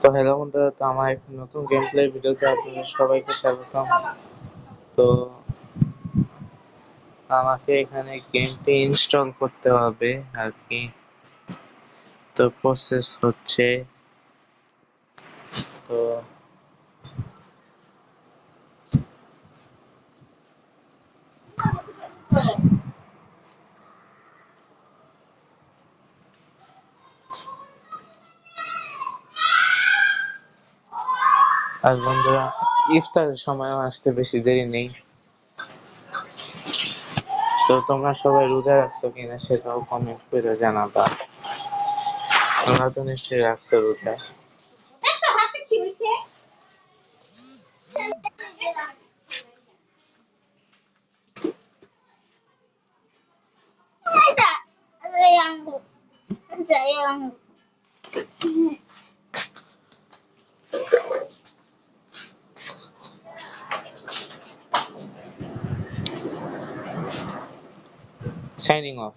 তো হ্যালো বন্ধুরা, তো আমার একটা নতুন গেম প্লে ভিডিওতে আপনাদের সবাইকে স্বাগতম। তো আমাকে এখানে গেমটি ইনস্টল করতে হবে আর কি। তো প্রসেস হচ্ছে, তো আর বন্ধুরা, ইফতারের সময়ও আসতে বেশি দেরি নেই। তো তোমরা সবাই রোজা রাখছো কিনা সেটাও কমেন্ট করে জানাবা। তোমরা তো নিশ্চয়ই রাখছো রোজা। Signing off.